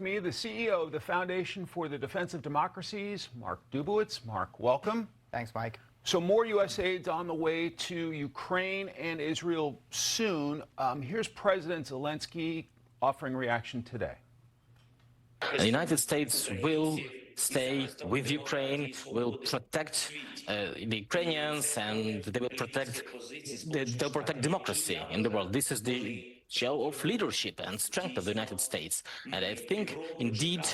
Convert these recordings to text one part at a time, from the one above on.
Me, the CEO of the Foundation for the Defense of Democracies, Mark Dubowitz. Mark, welcome. Thanks, Mike. So more U.S. aid's on the way to Ukraine and Israel soon. Here's President Zelensky offering reaction today. The United States will stay with Ukraine, will protect the Ukrainians, and they'll protect democracy in the world. This is the show of leadership and strength of the United States. And I think, indeed,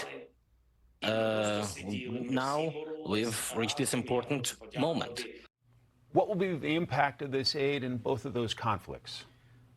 now we've reached this important moment. What will be the impact of this aid in both of those conflicts?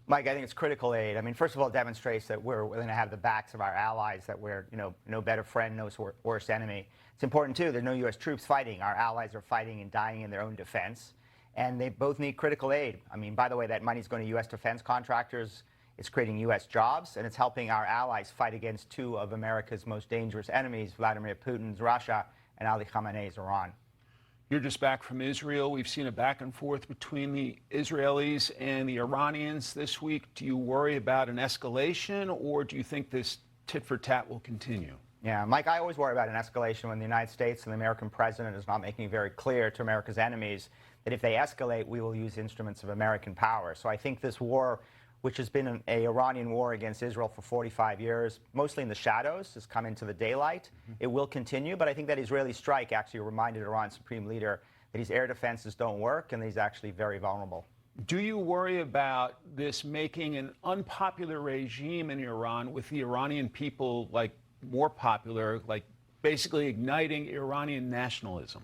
Mike, I think it's critical aid. I mean, first of all, it demonstrates that we're willing to have the backs of our allies, that we're, no better friend, no worse enemy. It's important, too, there's no U.S. troops fighting. Our allies are fighting and dying in their own defense, and they both need critical aid. I mean, by the way, that money's going to U.S. defense contractors. It's creating U.S. jobs, and it's helping our allies fight against two of America's most dangerous enemies, Vladimir Putin's Russia and Ali Khamenei's Iran. You're just back from Israel. We've seen a back and forth between the Israelis and the Iranians this week. Do you worry about an escalation, or do you think this tit-for-tat will continue? Yeah, Mike, I always worry about an escalation when the United States and the American president is not making it very clear to America's enemies that if they escalate, we will use instruments of American power. So I think this war, which has been an Iranian war against Israel for 45 years, mostly in the shadows, has come into the daylight. It will continue, but I think that Israeli strike actually reminded Iran's supreme leader that his air defenses don't work and that he's actually very vulnerable. Do you worry about this making an unpopular regime in Iran, with the Iranian people more popular, basically igniting Iranian nationalism?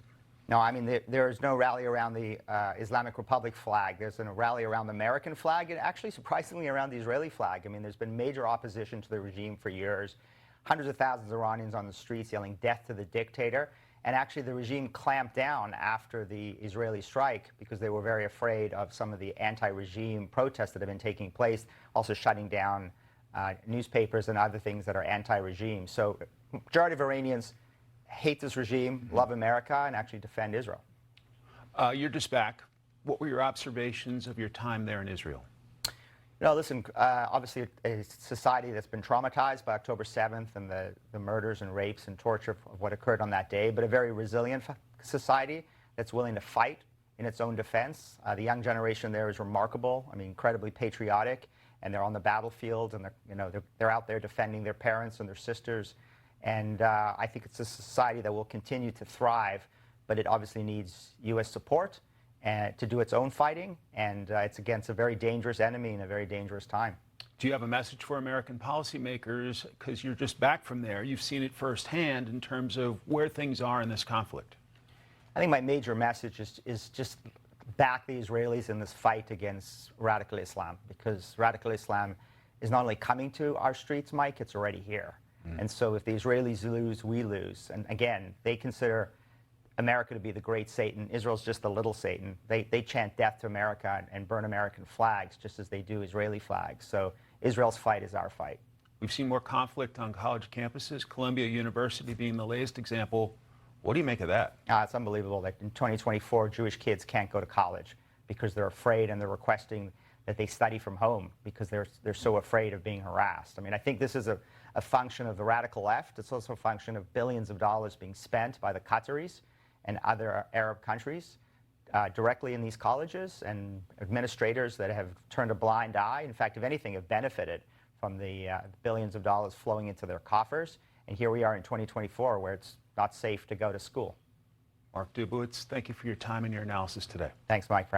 No, I mean, there's no rally around the Islamic Republic flag. There's a rally around the American flag and actually, surprisingly, around the Israeli flag. I mean, there's been major opposition to the regime for years. Hundreds of thousands of Iranians on the streets yelling death to the dictator. And actually, the regime clamped down after the Israeli strike because they were very afraid of some of the anti-regime protests that have been taking place, also shutting down newspapers and other things that are anti-regime. So the majority of Iranians hate this regime, love America, and actually defend Israel. You're just back. What were your observations of your time there in Israel? Listen, obviously a society that's been traumatized by October 7th and the murders and rapes and torture of what occurred on that day, but a very resilient society that's willing to fight in its own defense. The young generation there is remarkable. I mean, incredibly patriotic, and they're on the battlefield, and they're out there defending their parents and their sisters. And I think it's a society that will continue to thrive, but it obviously needs U.S. support to do its own fighting, and it's against a very dangerous enemy in a very dangerous time. Do you have a message for American policymakers? Because you're just back from there. You've seen it firsthand in terms of where things are in this conflict. I think my major message is just back the Israelis in this fight against radical Islam, because radical Islam is not only coming to our streets, Mike, it's already here. And so if the Israelis lose, we lose. And again, they consider America to be the great Satan. Israel's just the little Satan. They chant death to America and burn American flags just as they do Israeli flags. So Israel's fight is our fight. We've seen more conflict on college campuses, Columbia University being the latest example. What do you make of that? It's unbelievable that in 2024, Jewish kids can't go to college because they're afraid, and they're requesting that they study from home because they're so afraid of being harassed. I mean, I think this is a function of the radical left. It's also a function of billions of dollars being spent by the Qataris and other Arab countries directly in these colleges, and administrators that have turned a blind eye. In fact, if anything, have benefited from the billions of dollars flowing into their coffers. And here we are in 2024, where it's not safe to go to school. Mark Dubowitz, thank you for your time and your analysis today. Thanks, Mike.